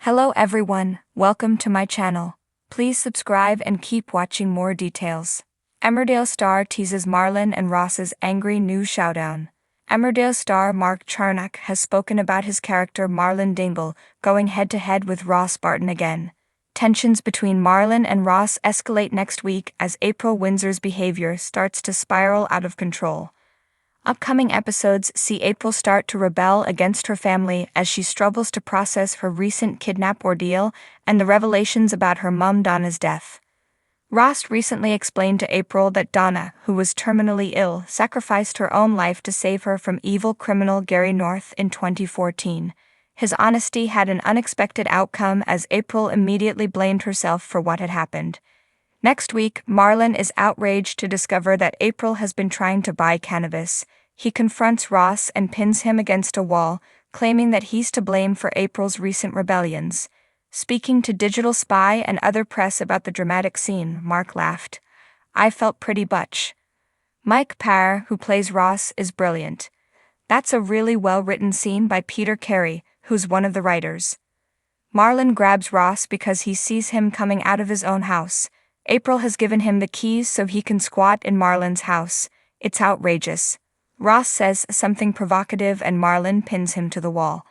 Hello everyone, welcome to my channel. Please subscribe and keep watching more details. Emmerdale star teases Marlon and Ross's angry new showdown. Emmerdale star Mark Charnock has spoken about his character Marlon Dingle going head-to-head with Ross Barton again. Tensions between Marlon and Ross escalate next week as April Windsor's behavior starts to spiral out of control. Upcoming episodes see April start to rebel against her family as she struggles to process her recent kidnap ordeal and the revelations about her mum Donna's death. Ross recently explained to April that Donna, who was terminally ill, sacrificed her own life to save her from evil criminal Gary North in 2014. His honesty had an unexpected outcome as April immediately blamed herself for what had happened. Next week, Marlon is outraged to discover that April has been trying to buy cannabis. He confronts Ross and pins him against a wall, claiming that he's to blame for April's recent rebellions. Speaking to Digital Spy and other press about the dramatic scene, Mark laughed. "I felt pretty butch." Mike Parr, who plays Ross, is brilliant. "That's a really well-written scene by Peter Carey, who's one of the writers." Marlon grabs Ross because he sees him coming out of his own house. April has given him the keys so he can squat in Marlon's house. It's outrageous. Ross says something provocative and Marlon pins him to the wall.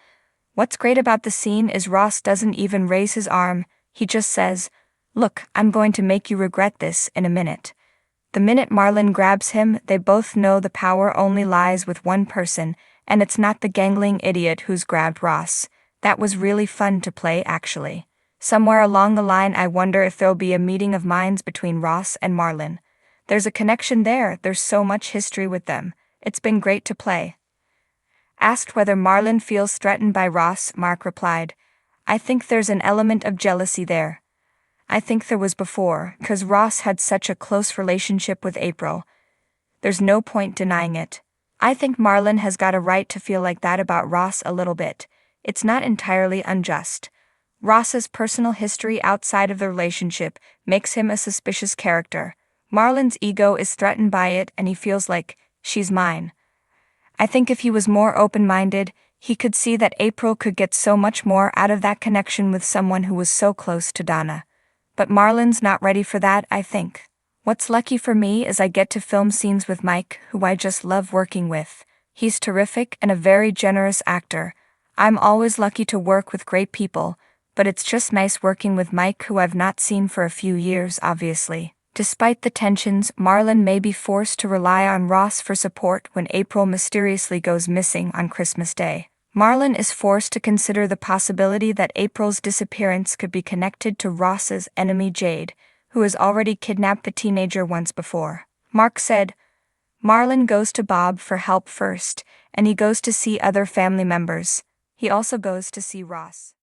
What's great about the scene is Ross doesn't even raise his arm, he just says, "Look, I'm going to make you regret this in a minute." The minute Marlon grabs him, they both know the power only lies with one person, and it's not the gangling idiot who's grabbed Ross. That was really fun to play, actually. Somewhere along the line I wonder if there'll be a meeting of minds between Ross and Marlon. There's a connection there, there's so much history with them. It's been great to play. Asked whether Marlon feels threatened by Ross, Mark replied, "I think there's an element of jealousy there. I think there was before, 'cause Ross had such a close relationship with April. There's no point denying it. I think Marlon has got a right to feel like that about Ross a little bit. It's not entirely unjust. Ross's personal history outside of the relationship makes him a suspicious character. Marlon's ego is threatened by it and he feels like, she's mine. I think if he was more open-minded, he could see that April could get so much more out of that connection with someone who was so close to Donna. But Marlon's not ready for that, I think. What's lucky for me is I get to film scenes with Mike, who I just love working with. He's terrific and a very generous actor. I'm always lucky to work with great people, but it's just nice working with Mike, who I've not seen for a few years, obviously." Despite the tensions, Marlon may be forced to rely on Ross for support when April mysteriously goes missing on Christmas Day. Marlon is forced to consider the possibility that April's disappearance could be connected to Ross's enemy Jade, who has already kidnapped the teenager once before. Mark said, "Marlon goes to Bob for help first, and he goes to see other family members. He also goes to see Ross."